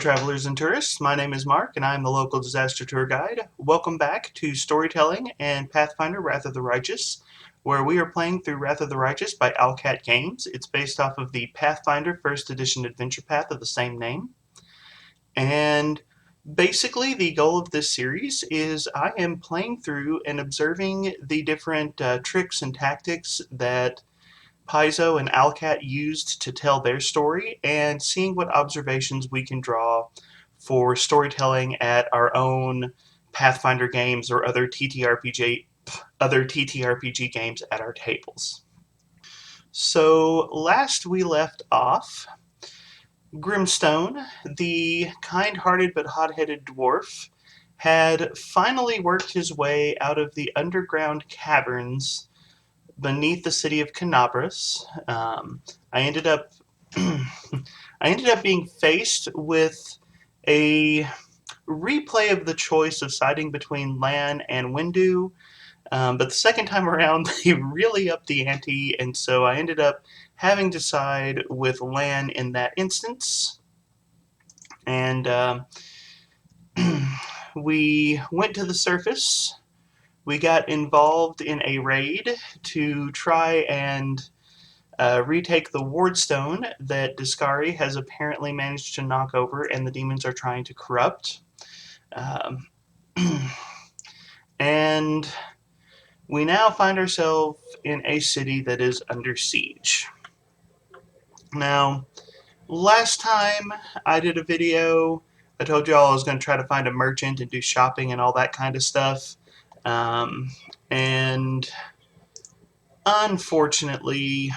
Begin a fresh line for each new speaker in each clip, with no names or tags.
travelers and tourists. My name is Mark, and I am the local disaster tour guide. Welcome back to Storytelling and Pathfinder Wrath of the Righteous, where we are playing through Wrath of the Righteous by Owlcat Games. It's based off of the Pathfinder First Edition adventure path of the same name. And basically, the goal of this series is I am playing through and observing the different tricks and tactics that Paizo and Owlcat used to tell their story, and seeing what observations we can draw for storytelling at our own Pathfinder games or other TTRPG games at our tables. So last we left off, Grymstone, the kind-hearted but hot-headed dwarf, had finally worked his way out of the underground caverns beneath the city of Canabras. I ended up being faced with a replay of the choice of siding between Lan and Windu, but the second time around they really upped the ante, and so I ended up having to side with Lan in that instance. And we went to the surface. We got involved in a raid to try and retake the Wardstone that Discari has apparently managed to knock over and the demons are trying to corrupt. And we now find ourselves in a city that is under siege. Now, last time I did a video, I told you all I was going to try to find a merchant and do shopping and all that kind of stuff. And unfortunately,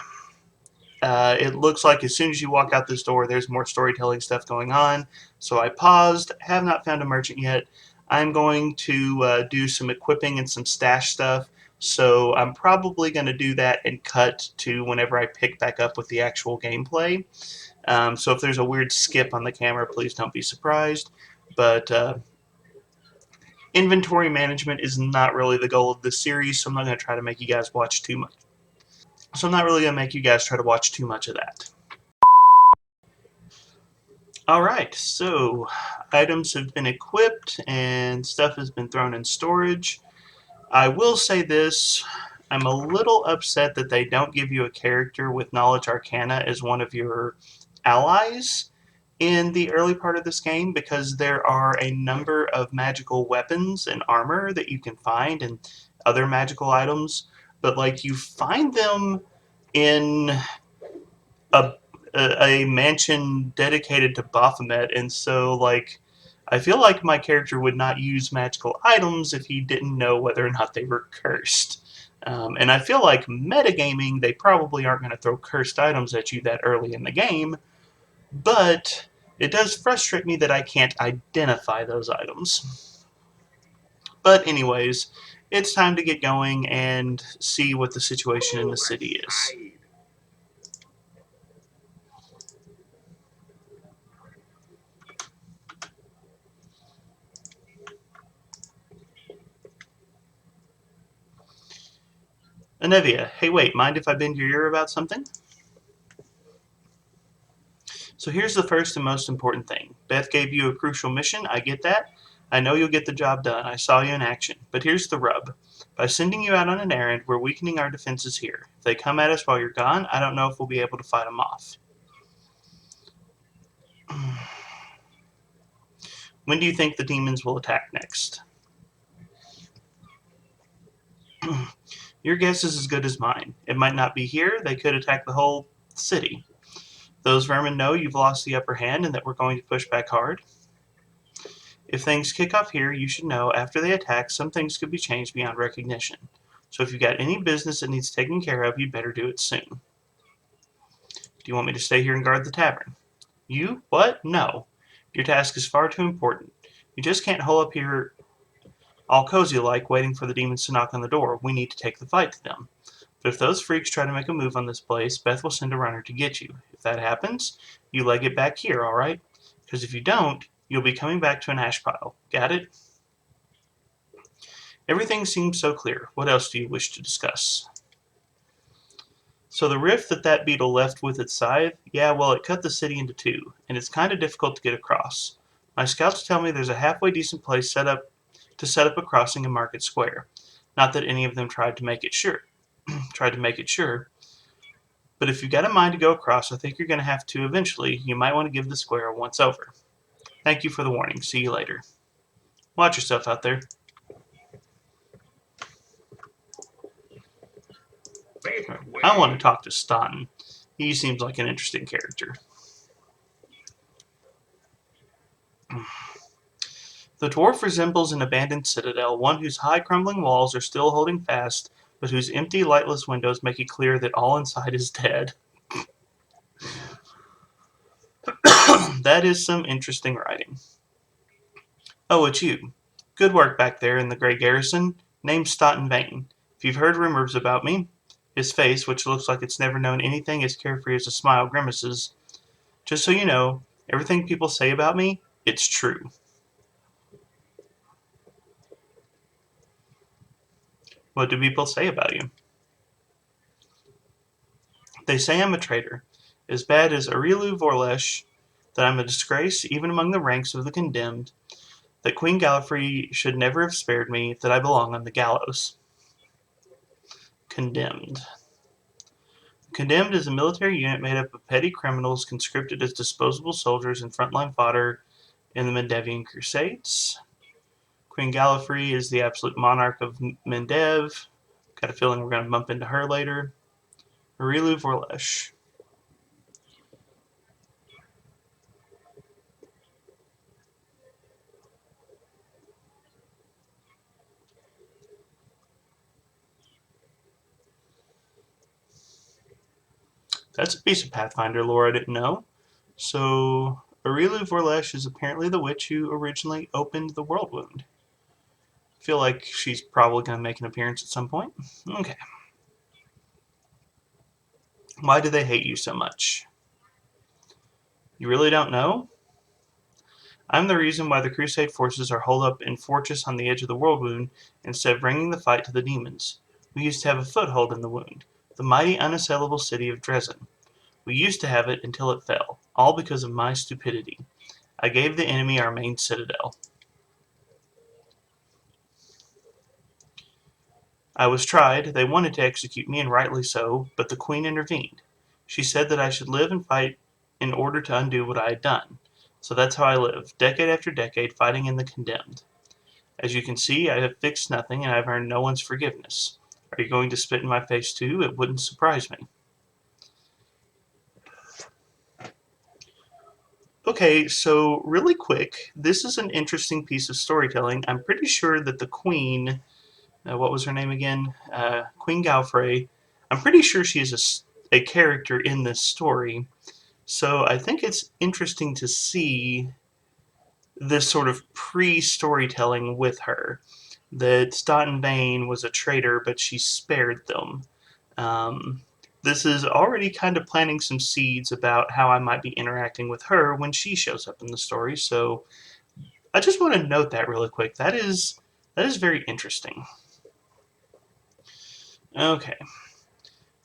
it looks like as soon as you walk out this door, there's more storytelling stuff going on. So I paused, have not found a merchant yet. I'm going to do some equipping and some stash stuff. So I'm probably going to do that and cut to whenever I pick back up with the actual gameplay. So if there's a weird skip on the camera, please don't be surprised. But inventory management is not really the goal of this series, so I'm not going to try to make you guys watch too much. So I'm not really going to make you guys try to watch too much of that. Alright, so items have been equipped and stuff has been thrown in storage. I will say this, I'm a little upset that they don't give you a character with Knowledge Arcana as one of your allies in the early part of this game, because there are a number of magical weapons and armor that you can find and other magical items, but like you find them in a mansion dedicated to Baphomet, and so like I feel like my character would not use magical items if he didn't know whether or not they were cursed. And I feel like metagaming, they probably aren't going to throw cursed items at you that early in the game, but it does frustrate me that I can't identify those items. But anyways, it's time to get going and see what the situation in the city is. Anevia, hey wait, mind if I bend your ear about something? So here's the first and most important thing. Beth gave you a crucial mission, I get that. I know you'll get the job done, I saw you in action. But here's the rub. By sending you out on an errand, we're weakening our defenses here. If they come at us while you're gone, I don't know if we'll be able to fight them off. When do you think the demons will attack next? Your guess is as good as mine. It might not be here, they could attack the whole city. Those vermin know you've lost the upper hand and that we're going to push back hard. If things kick off here, you should know after they attack, some things could be changed beyond recognition. So if you've got any business that needs taken care of, you'd better do it soon. Do you want me to stay here and guard the tavern? You? What? No. Your task is far too important. You just can't hole up here all cozy-like waiting for the demons to knock on the door. We need to take the fight to them. But if those freaks try to make a move on this place, Beth will send a runner to get you. If that happens, you leg it back here, alright? Because if you don't, you'll be coming back to an ash pile. Got it? Everything seems so clear. What else do you wish to discuss? So the rift that beetle left with its scythe, yeah, well, it cut the city into two, and it's kind of difficult to get across. My scouts tell me there's a halfway decent place set up a crossing in Market Square. Not that any of them tried to make it sure. But if you've got a mind to go across, I think you're going to have to eventually. You might want to give the square a once over. Thank you for the warning. See you later. Watch yourself out there. I want to talk to Staunton. He seems like an interesting character. The dwarf resembles an abandoned citadel, one whose high crumbling walls are still holding fast, but whose empty, lightless windows make it clear that all inside is dead. That is some interesting writing. Oh, it's you. Good work back there in the Grey Garrison. Name's Staunton Vane. If you've heard rumors about me, his face, which looks like it's never known anything as carefree as a smile, grimaces. Just so you know, everything people say about me, it's true. What do people say about you? They say I'm a traitor, as bad as Aurelius Vorlash, that I'm a disgrace even among the ranks of the condemned, that Queen Gallifrey should never have spared me, that I belong on the gallows. Condemned. Condemned is a military unit made up of petty criminals conscripted as disposable soldiers and frontline fodder in the Mendevian Crusades. Queen Gallifrey is the absolute monarch of Mendev. Got a feeling we're going to bump into her later. Aurelius Vorlash. That's a piece of Pathfinder lore I didn't know. So, Aurelius Vorlash is apparently the witch who originally opened the world wound. I feel like she's probably going to make an appearance at some point. Okay. Why do they hate you so much? You really don't know? I'm the reason why the Crusade forces are holed up in fortress on the edge of the world wound instead of bringing the fight to the demons. We used to have a foothold in the wound, the mighty unassailable city of Dresden. We used to have it until it fell, all because of my stupidity. I gave the enemy our main citadel. I was tried, they wanted to execute me, and rightly so, but the Queen intervened. She said that I should live and fight in order to undo what I had done. So that's how I live, decade after decade, fighting in the condemned. As you can see, I have fixed nothing, and I've earned no one's forgiveness. Are you going to spit in my face too? It wouldn't surprise me. Okay, so really quick, this is an interesting piece of storytelling. I'm pretty sure that the Queen, what was her name again? Queen Galfrey. I'm pretty sure she is a character in this story. So I think it's interesting to see this sort of pre-storytelling with her. That Staunton Vane was a traitor, but she spared them. Um, this is already kind of planting some seeds about how I might be interacting with her when she shows up in the story. So I just want to note that really quick. That is very interesting. Okay,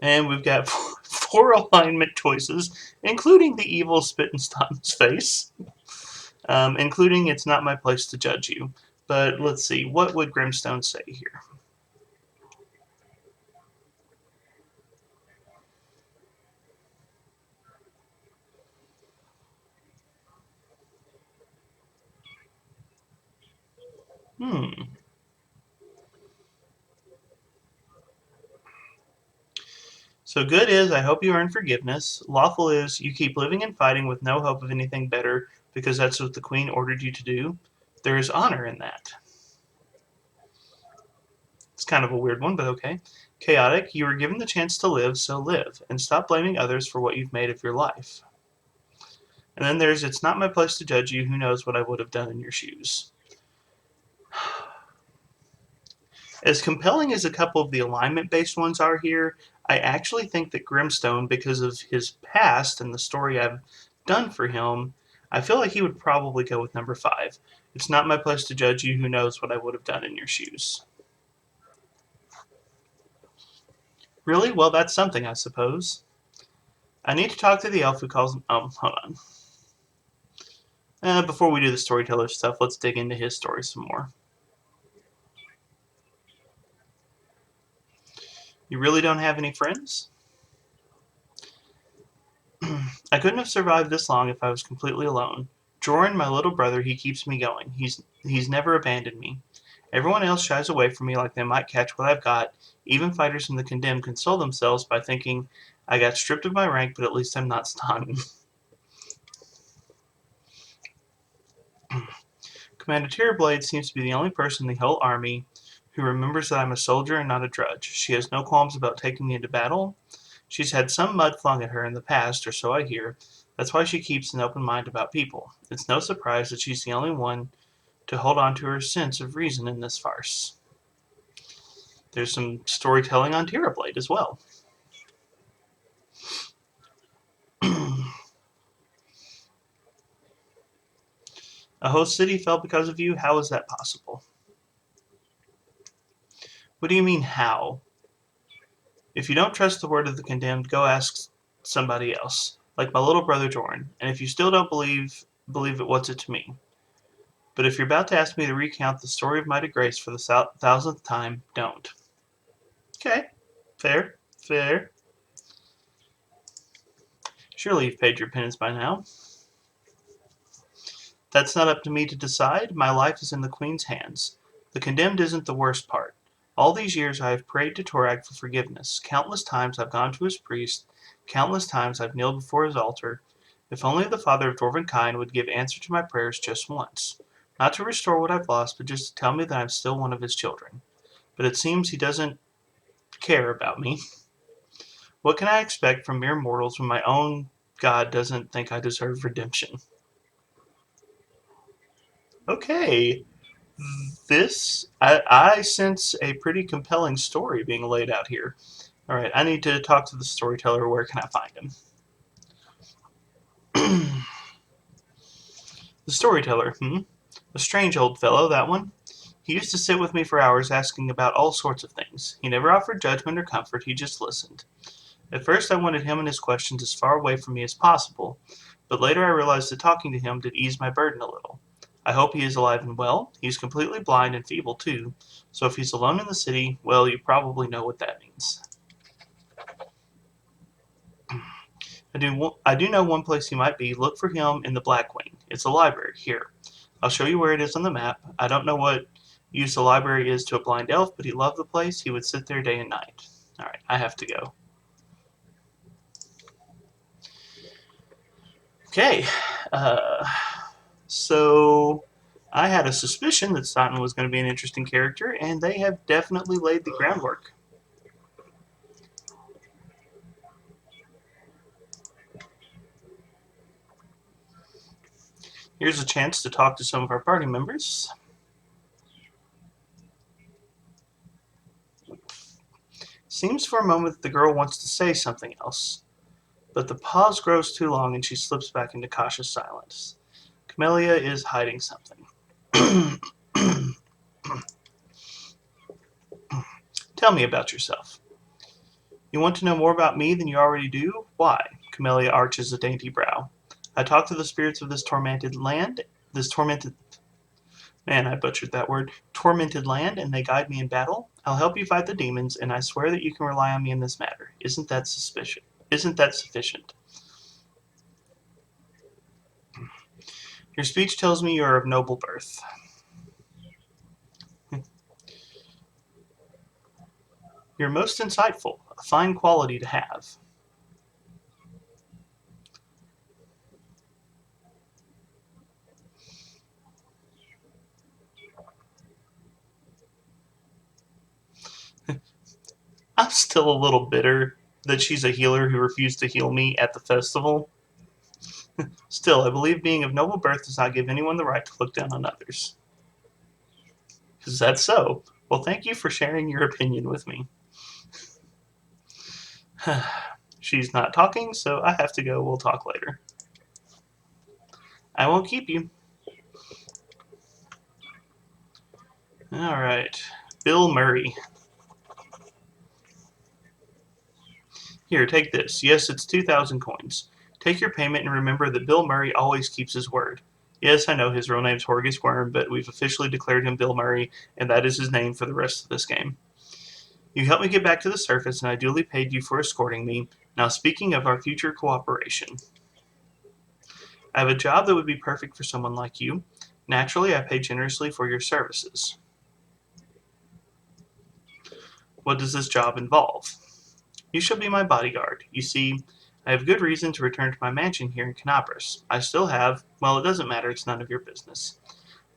and we've got four alignment choices, including the evil spit in Staunton's face, including it's not my place to judge you. But let's see, what would Grymstone say here? Hmm. So good is, I hope you earn forgiveness. Lawful is, you keep living and fighting with no hope of anything better because that's what the Queen ordered you to do. There is honor in that. It's kind of a weird one, but okay. Chaotic, you were given the chance to live, so live, and stop blaming others for what you've made of your life. And then there's, it's not my place to judge you, who knows what I would have done in your shoes. As compelling as a couple of the alignment-based ones are here, I actually think that Grymstone, because of his past and the story I've done for him, I feel like he would probably go with number 5. It's not my place to judge you, who knows what I would have done in your shoes. Really? Well, that's something, I suppose. I need to talk to the elf who calls him... Oh, hold on. Before we do the storyteller stuff, let's dig into his story some more. You really don't have any friends? I couldn't have survived this long if I was completely alone. Jordan, my little brother, he keeps me going. He's never abandoned me. Everyone else shies away from me like they might catch what I've got. Even fighters from the condemned console themselves by thinking, I got stripped of my rank, but at least I'm not stunned. Commander Tierblade seems to be the only person in the whole army who remembers that I'm a soldier and not a drudge. She has no qualms about taking me into battle. She's had some mud flung at her in the past, or so I hear. That's why she keeps an open mind about people. It's no surprise that she's the only one to hold on to her sense of reason in this farce. There's some storytelling on Tierblade as well. A host city fell because of you? How is that possible? What do you mean, how? If you don't trust the word of the condemned, go ask somebody else, like my little brother Jordan. And if you still don't believe it, what's it to me? But if you're about to ask me to recount the story of my disgrace for the thousandth time, don't. Okay, fair, fair. Surely you've paid your penance by now. That's not up to me to decide. My life is in the Queen's hands. The condemned isn't the worst part. All these years I have prayed to Torag for forgiveness. Countless times I've gone to his priest. Countless times I've kneeled before his altar. If only the Father of Dwarvenkind would give answer to my prayers just once. Not to restore what I've lost, but just to tell me that I'm still one of his children. But it seems he doesn't care about me. What can I expect from mere mortals when my own God doesn't think I deserve redemption? Okay, I sense a pretty compelling story being laid out here. All right, I need to talk to the storyteller. Where can I find him? The storyteller, A strange old fellow, that one. He used to sit with me for hours asking about all sorts of things. He never offered judgment or comfort, he just listened. At first I wanted him and his questions as far away from me as possible, but later I realized that talking to him did ease my burden a little. I hope he is alive and well. He's completely blind and feeble, too, so if he's alone in the city, well, you probably know what that means. I do know one place he might be. Look for him in the Blackwing. It's a library. Here. I'll show you where it is on the map. I don't know what use a library is to a blind elf, but he loved the place. He would sit there day and night. Alright, I have to go. Okay. So I had a suspicion that Staunton was going to be an interesting character, and they have definitely laid the groundwork. Here's a chance to talk to some of our party members. Seems for a moment that the girl wants to say something else, but the pause grows too long and she slips back into cautious silence. Camellia is hiding something. Tell me about yourself. You want to know more about me than you already do? Why? Camellia arches a dainty brow. I talk to the spirits of this tormented land, this tormented... Man, I butchered that word. Tormented land, and they guide me in battle. I'll help you fight the demons, and I swear that you can rely on me in this matter. Isn't that suspicious? Isn't that sufficient? Your speech tells me you are of noble birth. You're most insightful, a fine quality to have. I'm still a little bitter that she's a healer who refused to heal me at the festival. Still, I believe being of noble birth does not give anyone the right to look down on others. Is that so? Well, thank you for sharing your opinion with me. She's not talking, so I have to go. We'll talk later. I won't keep you. Alright. Bill Murray. Here, take this. Yes, it's 2,000 coins. Take your payment and remember that Bill Murray always keeps his word. Yes, I know his real name's Horgus Worm, but we've officially declared him Bill Murray, and that is his name for the rest of this game. You helped me get back to the surface, and I duly paid you for escorting me. Now, speaking of our future cooperation, I have a job that would be perfect for someone like you. Naturally, I pay generously for your services. What does this job involve? You shall be my bodyguard. You see, I have good reason to return to my mansion here in Canabras. I still have, well, it doesn't matter, it's none of your business.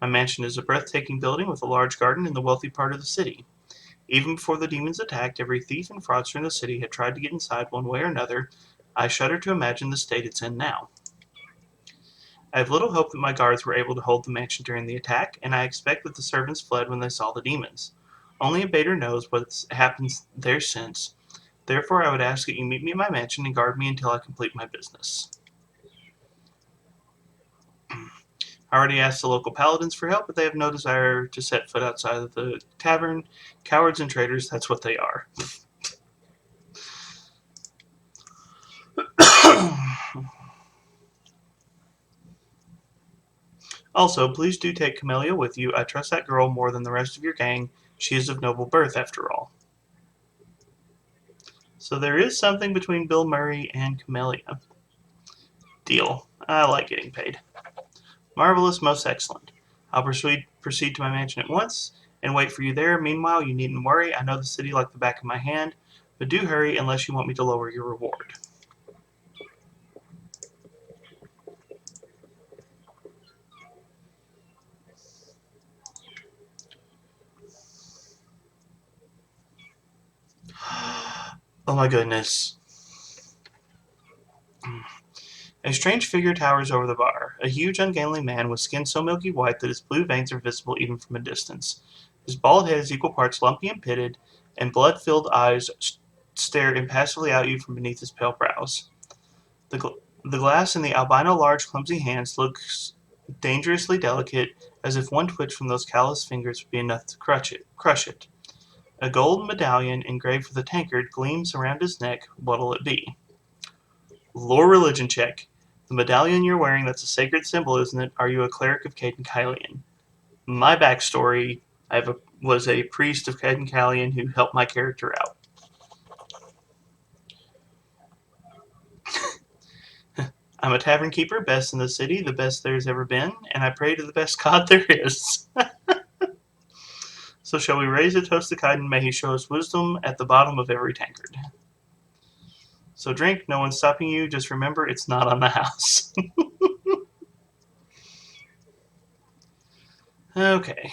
My mansion is a breathtaking building with a large garden in the wealthy part of the city. Even before the demons attacked, every thief and fraudster in the city had tried to get inside one way or another. I shudder to imagine the state it's in now. I have little hope that my guards were able to hold the mansion during the attack, and I expect that the servants fled when they saw the demons. Only a Bader knows what's happened there since. Therefore, I would ask that you meet me at my mansion and guard me until I complete my business. I already asked the local paladins for help, but they have no desire to set foot outside of the tavern. Cowards and traitors, that's what they are. Also, please do take Camellia with you. I trust that girl more than the rest of your gang. She is of noble birth, after all. So there is something between Bill Murray and Camellia. Deal. I like getting paid. Marvelous, most excellent. I'll proceed to my mansion at once and wait for you there. Meanwhile, you needn't worry. I know the city like the back of my hand, but do hurry unless you want me to lower your reward. Oh my goodness. A strange figure towers over the bar, a huge, ungainly man with skin so milky white that his blue veins are visible even from a distance. His bald head is equal parts lumpy and pitted, and blood-filled eyes stare impassively at you from beneath his pale brows. The glass in the albino large, clumsy hands looks dangerously delicate, as if one twitch from those callous fingers would be enough to crush it. A gold medallion engraved with a tankard gleams around his neck. What'll it be? Lore religion check. The medallion you're wearing, that's a sacred symbol, isn't it? Are you a cleric of Caden Kylian? My backstory, was a priest of Caden Kylian who helped my character out. I'm a tavern keeper, best in the city, the best there's ever been, and I pray to the best god there is. So shall we raise a toast to Kaiden? May he show us wisdom at the bottom of every tankard. So drink, no one's stopping you, just remember it's not on the house. Okay.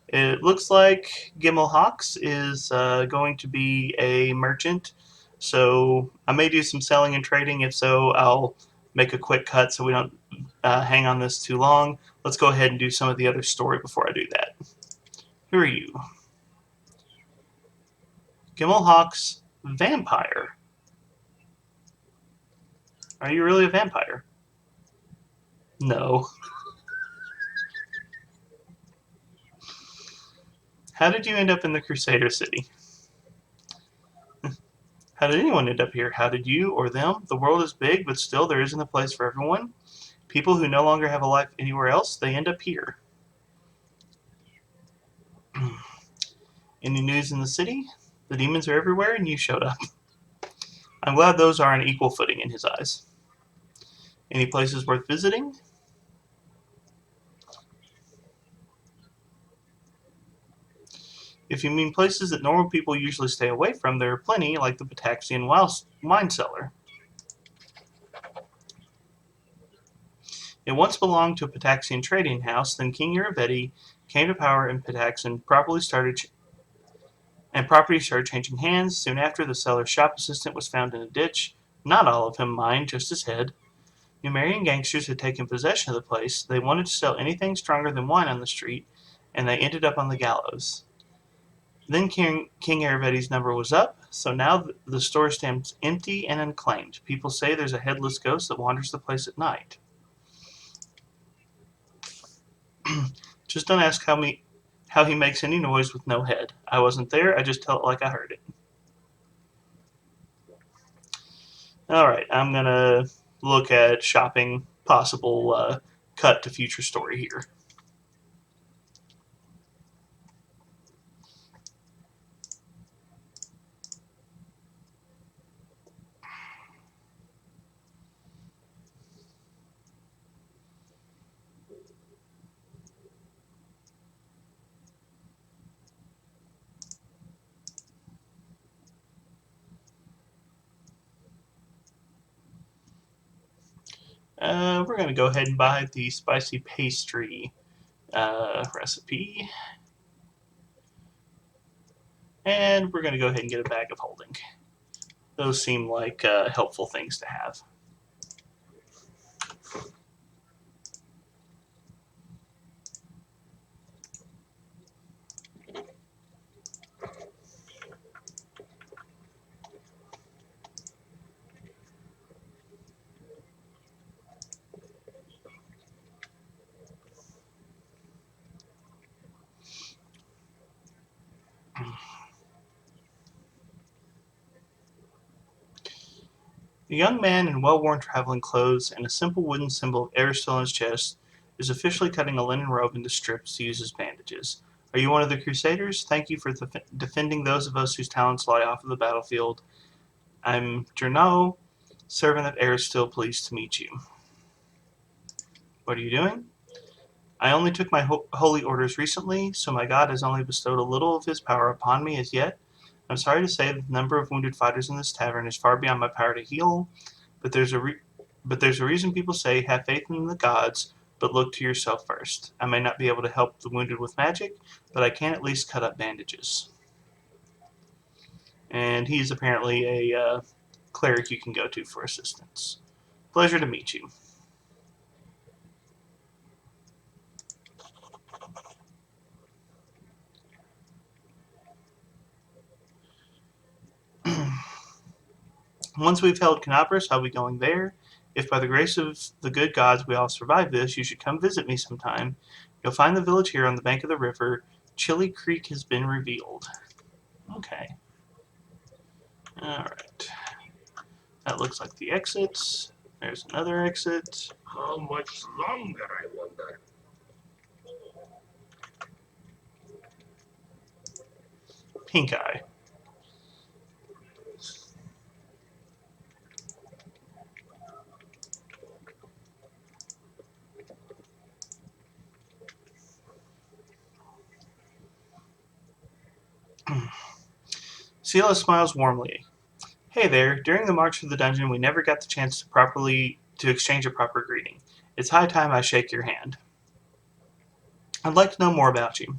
It looks like Gimel Hawks is going to be a merchant, so I may do some selling and trading. If so, I'll make a quick cut so we don't hang on this too long. Let's go ahead and do some of the other story before I do that. Who are you? Gimel Hawks, vampire. Are you really a vampire? No. How did you end up in the Crusader City? How did anyone end up here? How did you or them? The world is big, but still there isn't a place for everyone. People who no longer have a life anywhere else, they end up here. Any news in the city? The demons are everywhere and you showed up. I'm glad those are on equal footing in his eyes. Any places worth visiting? If you mean places that normal people usually stay away from, there are plenty, like the Pataxian wine cellar. It once belonged to a Pataxian trading house, then King Iravetti came to power in Patax and property started changing hands. Soon after, the seller's shop assistant was found in a ditch. Not all of him, mind, just his head. Numerian gangsters had taken possession of the place. They wanted to sell anything stronger than wine on the street, and they ended up on the gallows. Then King Aravetti's number was up, so now the store stands empty and unclaimed. People say there's a headless ghost that wanders the place at night. Just don't ask how he makes any noise with no head. I wasn't there, I just tell it like I heard it. Alright, I'm gonna look at shopping possible cut to future story here. We're going to go ahead and buy the spicy pastry recipe. And we're going to go ahead and get a bag of holding. Those seem like helpful things to have. A young man in well-worn traveling clothes and a simple wooden symbol of air still on his chest is officially cutting a linen robe into strips to use as bandages. Are you one of the Crusaders? Thank you for defending those of us whose talents lie off of the battlefield. I'm Jernau, servant of Aristotle, pleased to meet you. What are you doing? I only took my holy orders recently, so my god has only bestowed a little of his power upon me as yet. I'm sorry to say that the number of wounded fighters in this tavern is far beyond my power to heal, but there's a reason people say, have faith in the gods, but look to yourself first. I may not be able to help the wounded with magic, but I can at least cut up bandages. And he's apparently a cleric you can go to for assistance. Pleasure to meet you. Once we've held Canopus, I'll be going there. If by the grace of the good gods we all survive this, you should come visit me sometime. You'll find the village here on the bank of the river. Chili Creek has been revealed. Okay. Alright. That looks like the exits. There's another exit.
How much longer, I wonder?
Pink eye. Sela smiles warmly. Hey there, during the march through the dungeon we never got the chance to exchange a proper greeting. It's high time I shake your hand. I'd like to know more about you.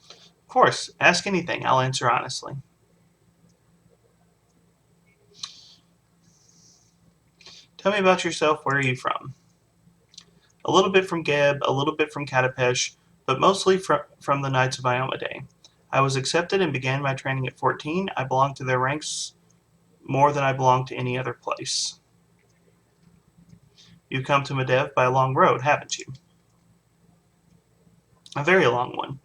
Of course, ask anything, I'll answer honestly. Tell me about yourself, where are you from? A little bit from Geb, a little bit from Katapesh, but mostly from the Knights of Iomedae. I was accepted and began my training at 14. I belong to their ranks more than I belong to any other place. You've come to Medev by a long road, haven't you? A very long one.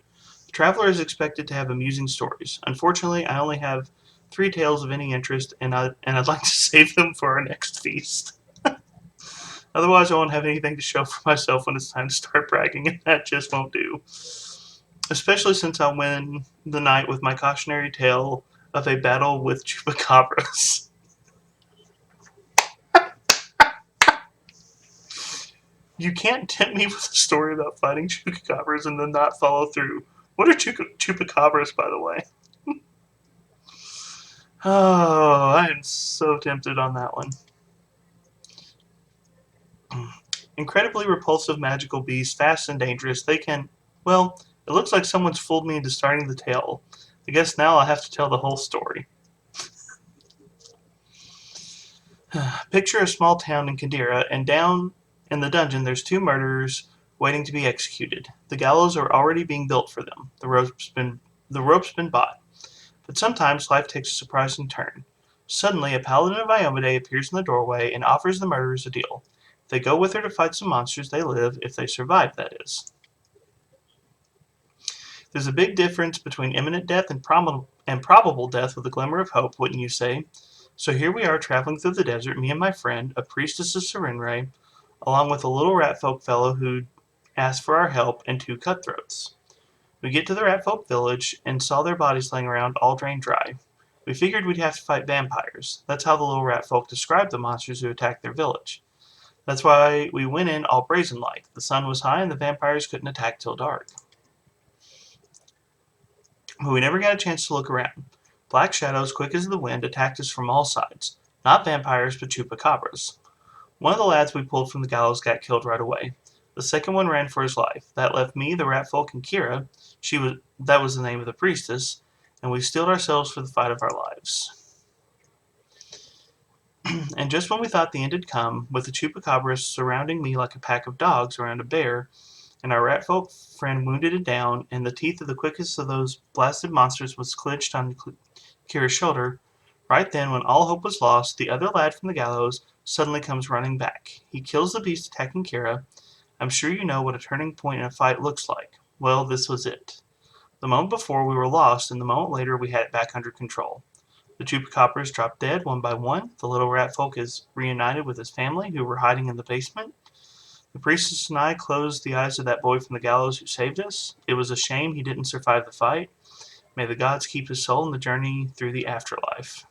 The traveler is expected to have amusing stories. Unfortunately, I only have 3 tales of any interest, and I'd like to save them for our next feast. Otherwise, I won't have anything to show for myself when it's time to start bragging, and that just won't do. Especially since I'll win the night with my cautionary tale of a battle with chupacabras. You can't tempt me with a story about fighting chupacabras and then not follow through. What are chupacabras, by the way? Oh, I am so tempted on that one. Incredibly repulsive magical beasts, fast and dangerous. They can... Well, it looks like someone's fooled me into starting the tale. I guess now I'll have to tell the whole story. Picture a small town in Kadira, and down in the dungeon there's 2 murderers waiting to be executed. The gallows are already being built for them. The rope's been bought. But sometimes life takes a surprising turn. Suddenly, a paladin of Iomedae appears in the doorway and offers the murderers a deal. If they go with her to fight some monsters, they live. If they survive, that is. There's a big difference between imminent death and probable death with a glimmer of hope, wouldn't you say? So here we are traveling through the desert, me and my friend, a priestess of Serenray, along with a little rat folk fellow who asked for our help, and 2 cutthroats. We get to the Ratfolk village and saw their bodies laying around all drained dry. We figured we'd have to fight vampires. That's how the little Ratfolk described the monsters who attacked their village. That's why we went in all brazen-like. The sun was high and the vampires couldn't attack till dark. But we never got a chance to look around. Black shadows, quick as the wind, attacked us from all sides. Not vampires, but chupacabras. One of the lads we pulled from the gallows got killed right away. The second one ran for his life. That left me, the Ratfolk, and Kira. That was the name of the priestess, and we steeled ourselves for the fight of our lives. And just when we thought the end had come, with the chupacabras surrounding me like a pack of dogs around a bear, and our Ratfolk friend wounded and down, and the teeth of the quickest of those blasted monsters was clenched on Kira's shoulder, right then, when all hope was lost, the other lad from the gallows suddenly comes running back. He kills the beast attacking Kira. I'm sure you know what a turning point in a fight looks like. Well, this was it. The moment before we were lost, and the moment later we had it back under control. The chupacabras dropped dead one by one. The little Ratfolk is reunited with his family, who were hiding in the basement. The priestess and I closed the eyes of that boy from the gallows who saved us. It was a shame he didn't survive the fight. May the gods keep his soul in the journey through the afterlife.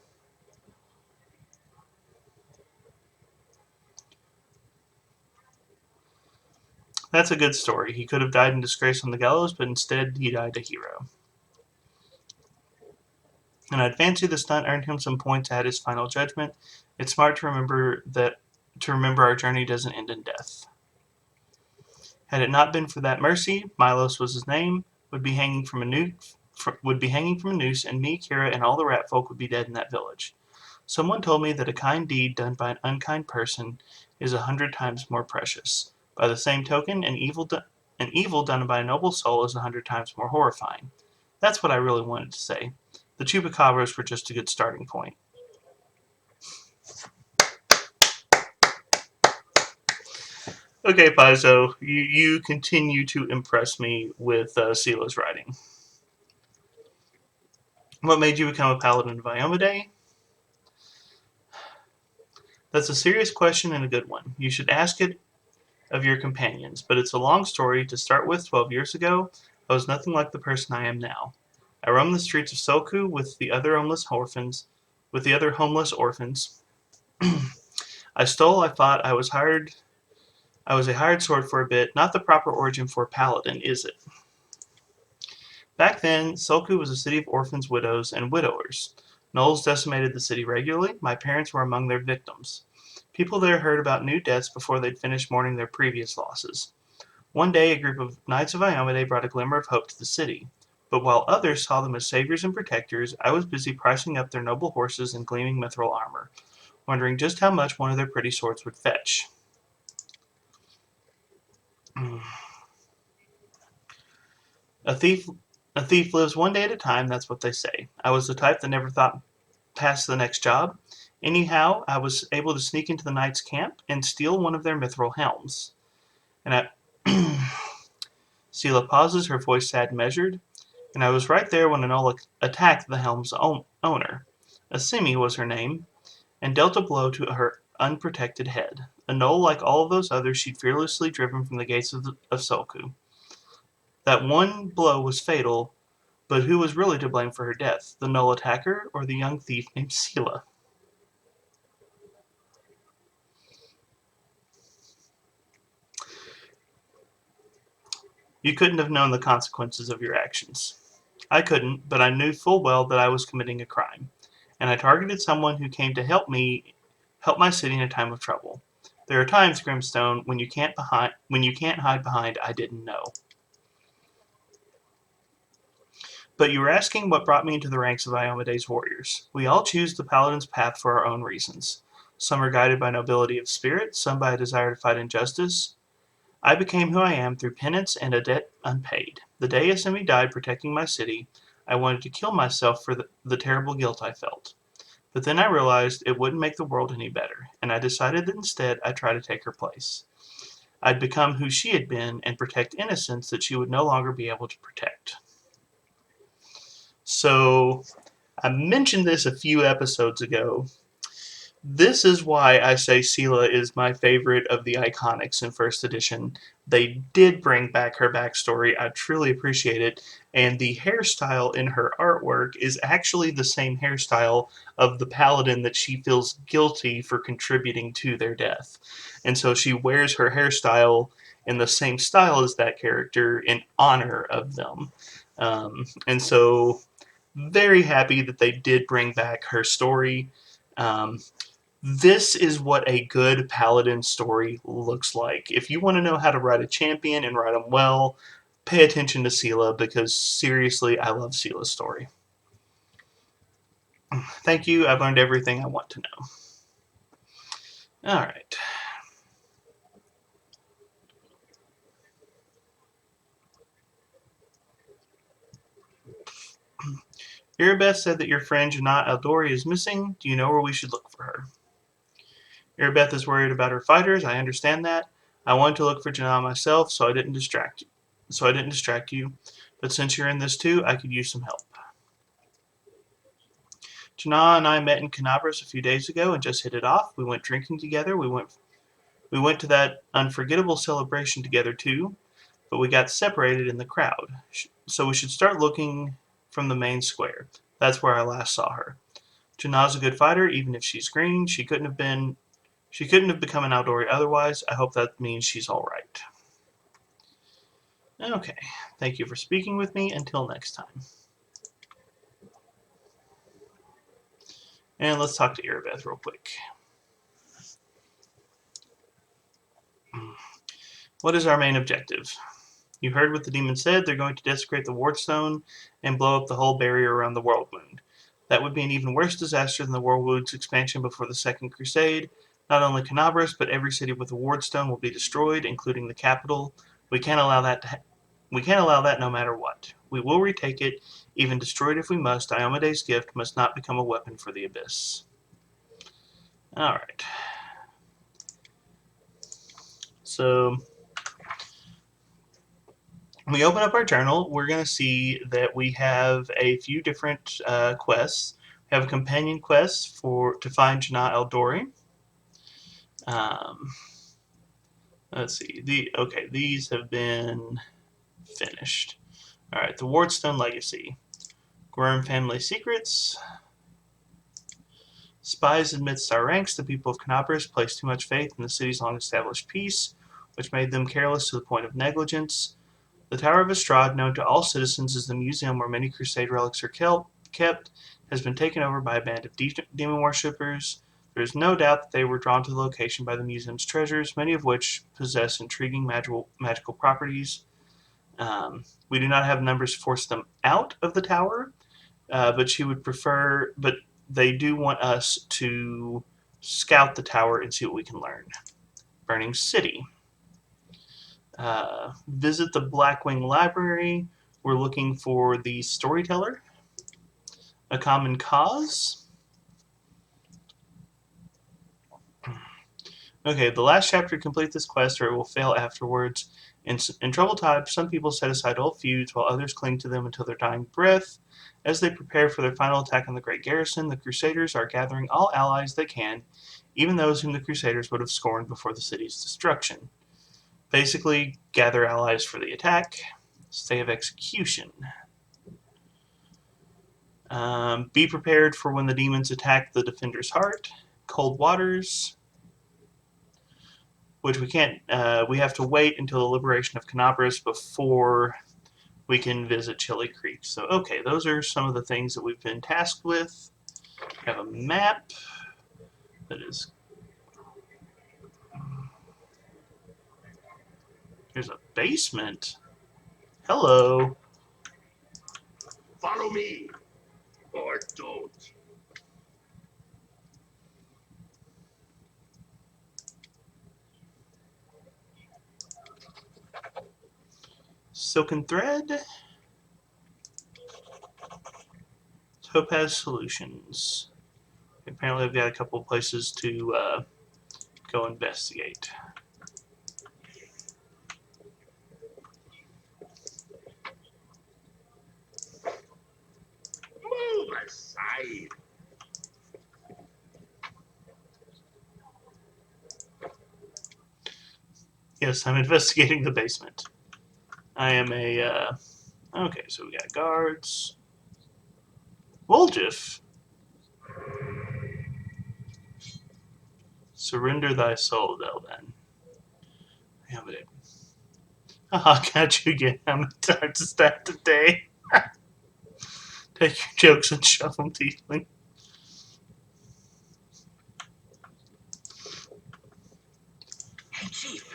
That's a good story. He could have died in disgrace on the gallows, but instead he died a hero. And I'd fancy the stunt earned him some points at his final judgment. It's smart to remember our journey doesn't end in death. Had it not been for that mercy, Milos was his name, would be hanging from a noose, and me, Kira, and all the Ratfolk would be dead in that village. Someone told me that a kind deed done by an unkind person is 100 times more precious. By the same token, an evil done by a noble soul is 100 times more horrifying. That's what I really wanted to say. The chupacabras were just a good starting point. Okay, Paizo, you continue to impress me with Sila's writing. What made you become a paladin of Iomade? That's a serious question and a good one. You should ask it of your companions, but it's a long story. To start with, 12 years ago, I was nothing like the person I am now. I roamed the streets of Soku with the other homeless orphans. I stole, I fought, I was a hired sword for a bit, not the proper origin for a paladin, is it? Back then, Soku was a city of orphans, widows, and widowers. Gnolls decimated the city regularly. My parents were among their victims. People there heard about new deaths before they'd finished mourning their previous losses. One day, a group of Knights of Iomade brought a glimmer of hope to the city. But while others saw them as saviors and protectors, I was busy pricing up their noble horses and gleaming mithril armor, wondering just how much one of their pretty swords would fetch. A thief a thief lives one day at a time, that's what they say. I was the type that never thought past the next job. Anyhow, I was able to sneak into the knight's camp and steal one of their mithril helms. And I Sela pauses, her voice sad and measured. And I was right there when Enola attacked the helm's owner. Asimi was her name, and dealt a blow to her unprotected head. Enola, like all of those others, she'd fearlessly driven from the gates of Soku. That one blow was fatal, but who was really to blame for her death? The Null attacker or the young thief named Sela? You couldn't have known the consequences of your actions. I couldn't, but I knew full well that I was committing a crime, and I targeted someone who came to help my city in a time of trouble. There are times, Grymstone, when you can't hide behind "I didn't know." But you were asking what brought me into the ranks of Iomede's warriors. We all choose the paladin's path for our own reasons. Some are guided by nobility of spirit, some by a desire to fight injustice. I became who I am through penance and a debt unpaid. The day Asimi died protecting my city, I wanted to kill myself for the terrible guilt I felt. But then I realized it wouldn't make the world any better, and I decided that instead I'd try to take her place. I'd become who she had been and protect innocence that she would no longer be able to protect. So, I mentioned this a few episodes ago. This is why I say Sela is my favorite of the iconics in first edition. They did bring back her backstory. I truly appreciate it. And the hairstyle in her artwork is actually the same hairstyle of the paladin that she feels guilty for contributing to their death. And so she wears her hairstyle in the same style as that character in honor of them. And so, very happy that they did bring back her story. Um, this is what a good paladin story looks like. If you want to know how to write a champion and write them well, pay attention to Sela, because seriously, I love Sela's story. Thank you. I've learned everything I want to know. All right. Irabeth said that your friend Janat Eldori is missing. Do you know where we should look for her? Irabeth is worried about her fighters. I understand that. I wanted to look for Janat myself, so I didn't distract you. But since you're in this too, I could use some help. Janat and I met in Canabras a few days ago and just hit it off. We went drinking together. We went to that unforgettable celebration together too, but we got separated in the crowd. So we should start looking from the main square. That's where I last saw her. Janat's a good fighter, even if she's green. She couldn't have become an Outdoory otherwise. I hope that means she's all right. Okay. Thank you for speaking with me. Until next time. And let's talk to Irabeth real quick. What is our main objective? You heard what the demon said. They're going to desecrate the Wardstone and blow up the whole barrier around the World Wound. That would be an even worse disaster than the World Wound's expansion before the Second Crusade. Not only Canabras, but every city with a Wardstone will be destroyed, including the capital. We can't allow that we can't allow that no matter what. We will retake it, even destroyed if we must. Iomede's gift must not become a weapon for the Abyss. Alright. So, when we open up our journal, we're going to see that we have a few different quests. We have a companion quest to find Janat Eldori. Um, let's see. These have been finished. All right, the Wardstone Legacy, Grim Family Secrets. Spies amidst our ranks, the people of Canabras placed too much faith in the city's long-established peace, which made them careless to the point of negligence. The Tower of Astrad, known to all citizens as the museum where many Crusade relics are kept, has been taken over by a band of demon worshippers. There is no doubt that they were drawn to the location by the museum's treasures, many of which possess intriguing magical properties. We do not have numbers to force them out of the tower, but she would prefer. But they do want us to scout the tower and see what we can learn. Burning City. Visit the Blackwing Library. We're looking for the Storyteller. A Common Cause. Okay, the last chapter to complete this quest or it will fail afterwards. In troubled times, some people set aside old feuds while others cling to them until their dying breath. As they prepare for their final attack on the Great Garrison, the Crusaders are gathering all allies they can, even those whom the Crusaders would have scorned before the city's destruction. Basically, gather allies for the attack. Stay of execution. Be prepared for when the demons attack the defender's heart. Cold waters, which we can't. We have to wait until the liberation of Canabras before we can visit Chili Creek. So, okay, those are some of the things that we've been tasked with. We have a map that is. There's a basement. Hello.
Follow me, or don't.
Silken thread. Topaz Solutions. Apparently, I've got a couple of places to go investigate.
Move aside.
Yes, I'm investigating the basement. I am a, okay, so we got guards. Woljif, surrender thy soul, Delven. Yeah, but it. I'll catch you again. How many times is that today? Take your jokes and shove them deeply.
Hey, Chief.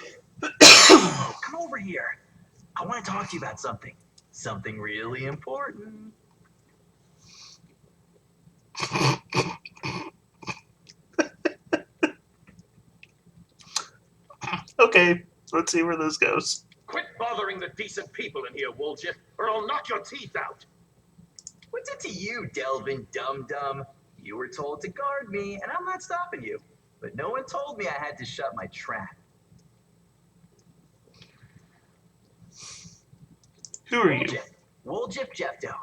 Oh, come over here. I want to talk to you about something. Something really important.
Okay, let's see where this goes.
Quit bothering the decent people in here, Woljif, or I'll knock your teeth out.
What's it to you, Delvin Dum-Dum? You were told to guard me, and I'm not stopping you. But no one told me I had to shut my trap.
Who are you?
Woljif Jefto.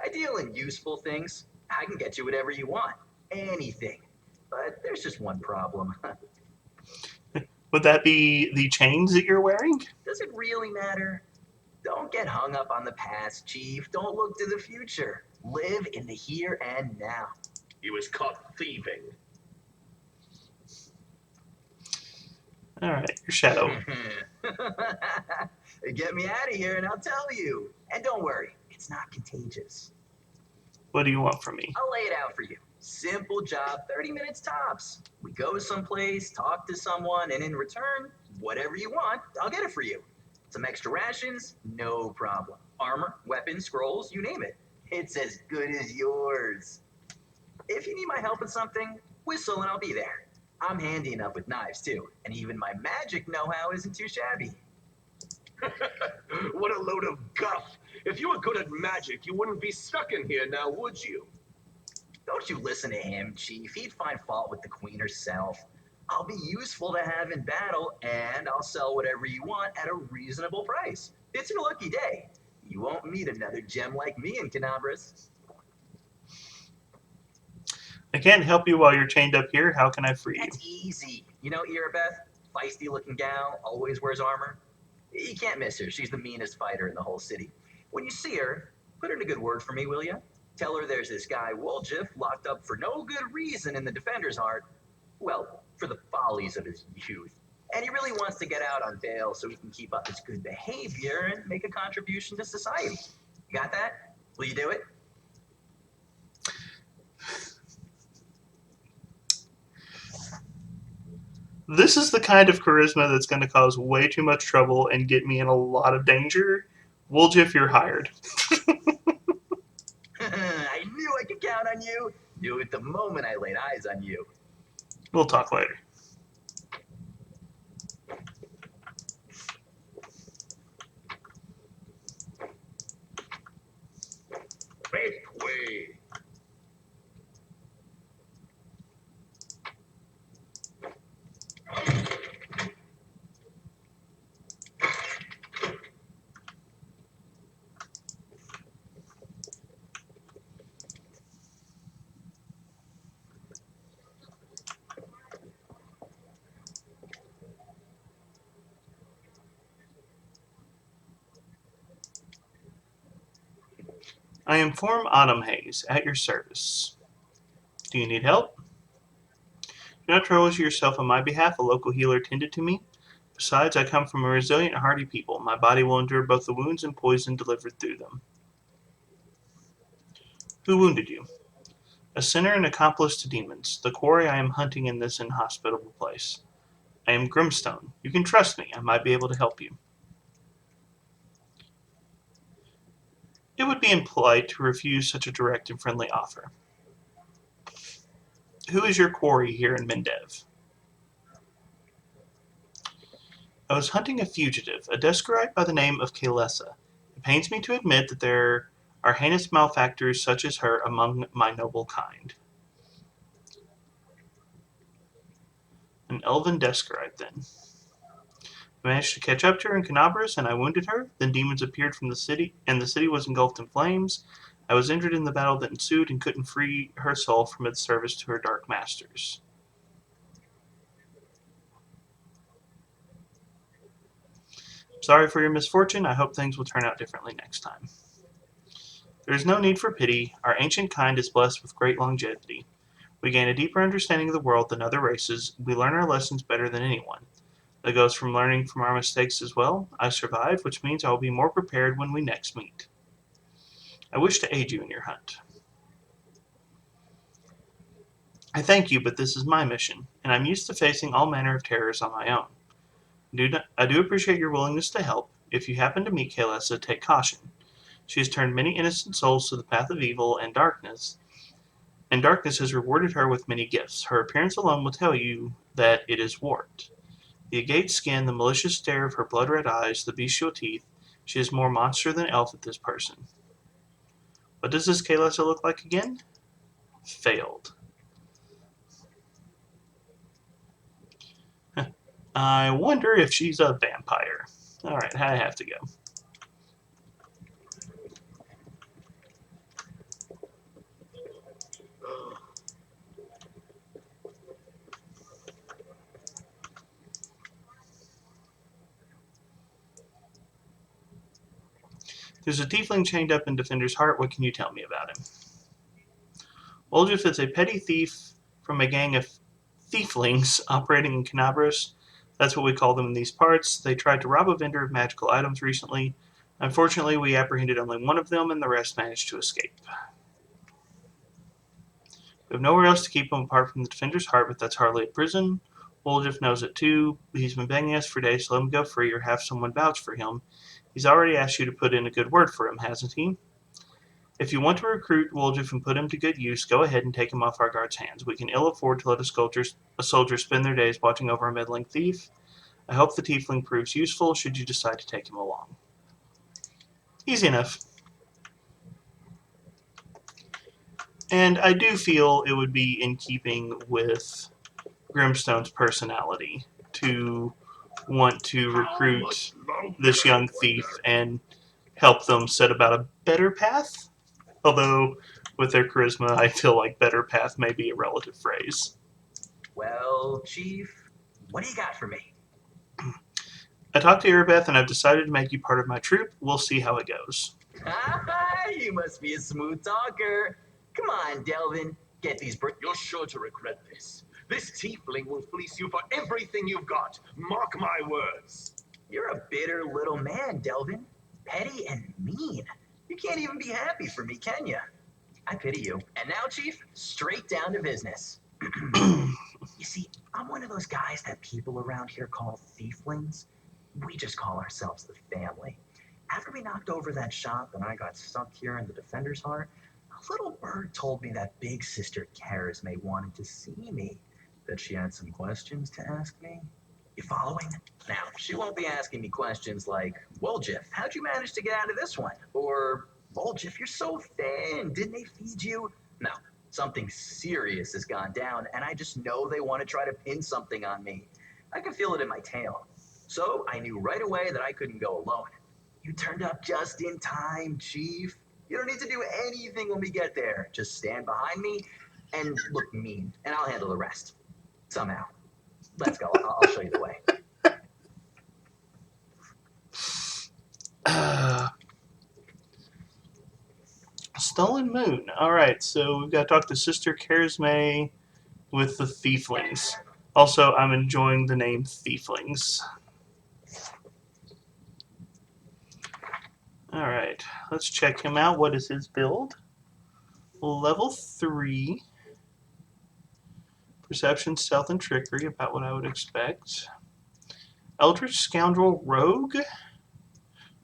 I deal in useful things. I can get you whatever you want. Anything. But there's just one problem.
Would that be the chains that you're wearing?
Does it really matter? Don't get hung up on the past, Chief. Don't look to the future. Live in the here and now.
He was caught thieving.
Alright, your shadow.
Get me out of here and I'll tell you. And don't worry, it's not contagious.
What do you want from me?
I'll lay it out for you. Simple job, 30 minutes tops. We go someplace, talk to someone, and in return, whatever you want, I'll get it for you. Some extra rations, no problem. Armor, weapons, scrolls, you name it. It's as good as yours. If you need my help with something, whistle and I'll be there. I'm handy enough with knives too, and even my magic know-how isn't too shabby.
What a load of guff. If you were good at magic, you wouldn't be stuck in here now, would you?
Don't you listen to him, Chief. He'd find fault with the Queen herself. I'll be useful to have in battle, and I'll sell whatever you want at a reasonable price. It's your lucky day. You won't meet another gem like me in Canabras.
I can't help you while you're chained up here. How can I free you?
That's easy. You know Irabeth? Feisty-looking gal, always wears armor. You can't miss her. She's the meanest fighter in the whole city. When you see her, put in a good word for me, will you? Tell her there's this guy, Woljif, locked up for no good reason in the Defender's Heart. Well, for the follies of his youth. And he really wants to get out on bail so he can keep up his good behavior and make a contribution to society. You got that? Will you do it?
This is the kind of charisma that's going to cause way too much trouble and get me in a lot of danger. Woljif, you're hired.
I knew I could count on you. Knew it the moment I laid eyes on you.
We'll talk later.
Make way.
I am Form Autumn Haze, at your service. Do you need help? Do not trouble yourself on my behalf. A local healer tended to me. Besides, I come from a resilient and hardy people. My body will endure both the wounds and poison delivered through them. Who wounded you? A sinner and accomplice to demons, the quarry I am hunting in this inhospitable place. I am Grymstone. You can trust me. I might be able to help you. It would be impolite to refuse such a direct and friendly offer. Who is your quarry here in Mendev? I was hunting a fugitive, a Descarite by the name of Kalesa. It pains me to admit that there are heinous malefactors such as her among my noble kind. An elven Descarite, then. I managed to catch up to her in Canabras, and I wounded her. Then demons appeared from the city, and the city was engulfed in flames. I was injured in the battle that ensued and couldn't free her soul from its service to her dark masters. Sorry for your misfortune. I hope things will turn out differently next time. There is no need for pity. Our ancient kind is blessed with great longevity. We gain a deeper understanding of the world than other races. We learn our lessons better than anyone. That goes from learning from our mistakes as well. I survived, which means I will be more prepared when we next meet. I wish to aid you in your hunt. I thank you, but this is my mission, and I'm used to facing all manner of terrors on my own. I do appreciate your willingness to help. If you happen to meet Kaelessa, take caution. She has turned many innocent souls to the path of evil and darkness has rewarded her with many gifts. Her appearance alone will tell you that it is warped. The agate skin, the malicious stare of her blood-red eyes, the bestial teeth, she is more monster than elf at this person. What does this Kaelessa look like again? Failed. I wonder if she's a vampire. Alright, I have to go. There's a tiefling chained up in Defender's Heart. What can you tell me about him? Woljif is a petty thief from a gang of thieflings operating in Canabras. That's what we call them in these parts. They tried to rob a vendor of magical items recently. Unfortunately, we apprehended only one of them, and the rest managed to escape. We have nowhere else to keep him apart from the Defender's Heart, but that's hardly a prison. Woljif knows it too. He's been begging us for days to let him go free or have someone vouch for him. He's already asked you to put in a good word for him, hasn't he? If you want to recruit Woljif and put him to good use, go ahead and take him off our guard's hands. We can ill afford to let a soldier spend their days watching over a meddling thief. I hope the tiefling proves useful should you decide to take him along. Easy enough. And I do feel it would be in keeping with Grymstone's personality to want to recruit this young thief and help them set about a better path. Although, with their charisma, I feel like better path may be a relative phrase.
Well, Chief, what do you got for me?
I talked to Erebeth and I've decided to make you part of my troop. We'll see how it goes.
You must be a smooth talker. Come on, Delvin. Get these
You're sure to regret this. This tiefling will fleece you for everything you've got. Mark my words.
You're a bitter little man, Delvin. Petty and mean. You can't even be happy for me, can you? I pity you. And now, Chief, straight down to business. You see, I'm one of those guys that people around here call thieflings. We just call ourselves the family. After we knocked over that shop and I got stuck here in the Defender's Heart, a little bird told me that big sister Charisme wanted to see me, that she had some questions to ask me. You following? Now, she won't be asking me questions like, Woljif, how'd you manage to get out of this one? Or, Woljif, you're so thin, didn't they feed you? No, something serious has gone down, and I just know they want to try to pin something on me. I can feel it in my tail. So I knew right away that I couldn't go alone. You turned up just in time, Chief. You don't need to do anything when we get there. Just stand behind me and look mean, and I'll handle the rest. Somehow. Let's go. I'll show you the way.
Stolen Moon. Alright, so we've got to talk to Sister Charisme with the Thieflings. Also, I'm enjoying the name Thieflings. Alright, let's check him out. What is his build? Level 3. Perception, Stealth, and Trickery, about what I would expect. Eldritch Scoundrel Rogue.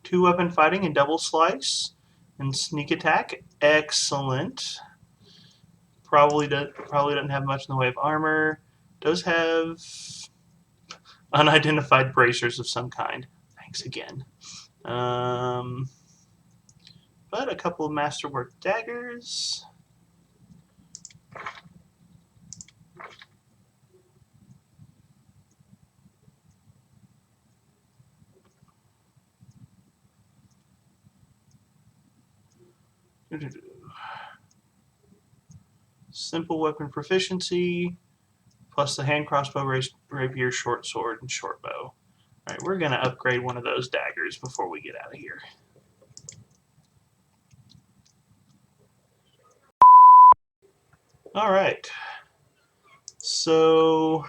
2-weapon fighting and double slice. And sneak attack. Excellent. Probably doesn't have much in the way of armor. Does have unidentified bracers of some kind. Thanks again. But a couple of masterwork daggers. Simple weapon proficiency, plus the hand crossbow, rapier, short sword, and short bow. Alright, we're going to upgrade one of those daggers before we get out of here. Alright. So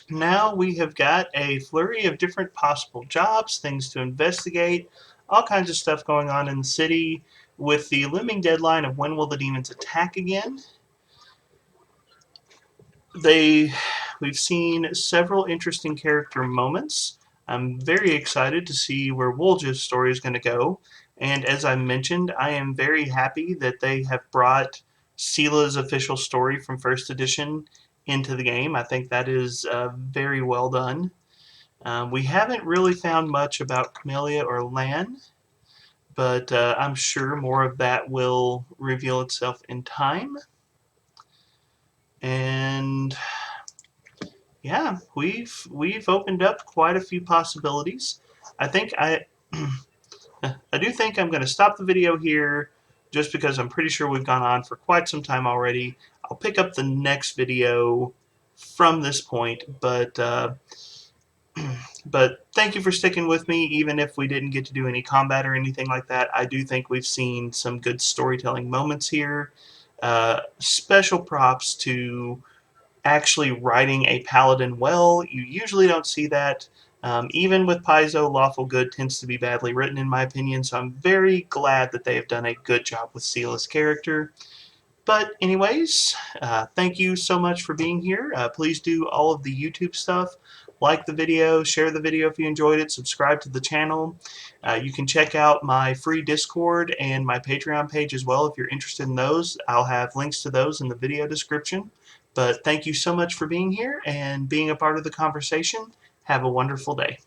now we have got a flurry of different possible jobs, things to investigate, all kinds of stuff going on in the city with the looming deadline of when will the demons attack again. We've seen several interesting character moments. I'm very excited to see where Wolj's story is going to go. And as I mentioned, I am very happy that they have brought Seela's official story from first edition into the game. I think that is very well done. We haven't really found much about Camellia or Lan, but I'm sure more of that will reveal itself in time. And yeah, we've opened up quite a few possibilities. I think I do think I'm going to stop the video here just because I'm pretty sure we've gone on for quite some time already. I'll pick up the next video from this point, but thank you for sticking with me, even if we didn't get to do any combat or anything like that. I do think we've seen some good storytelling moments here. Special props to actually writing a paladin well. You usually don't see that. Even with Paizo, Lawful Good tends to be badly written, in my opinion, so I'm very glad that they have done a good job with Seela's character. But anyways, thank you so much for being here. Please do all of the YouTube stuff. Like the video, share the video if you enjoyed it, subscribe to the channel. You can check out my free Discord and my Patreon page as well if you're interested in those. I'll have links to those in the video description. But thank you so much for being here and being a part of the conversation. Have a wonderful day.